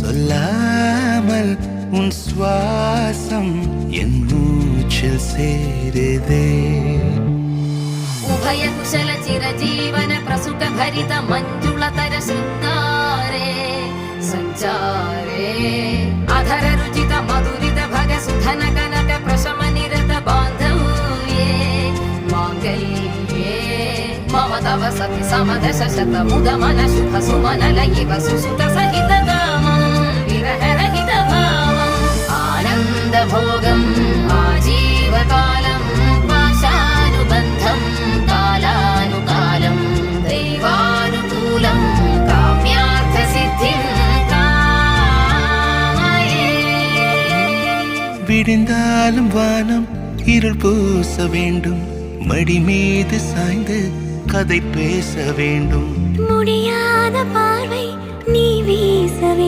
சொல்லாமல் உன் சுவாசம் என் மூச்சில் சேருதே. उभय कुशल चिरजीवन प्रसुख भरित मंजुलतर शृंगारे संचारे अधर रुचित मधुरित भग सुधन कनक प्रशम निरत बांधव्ये मांगल्ये मम तव सति समदश शत मुद मन शुभ सुमन लयिव सुसुत सहित कामं विरह रहित भावं आनंद भोगं आजीवकालं पाशानुबन्धं कालानुकालं दैवानुकूलं काम्यार्थ सिद्धिं कामये. விடிந்தாலும் வானம் இருள் பூச வேண்டும், மடி மீது சாய்ந்து கதை பேச வேண்டும். முடியாத பார்வை நீ வீச வேண்டும்.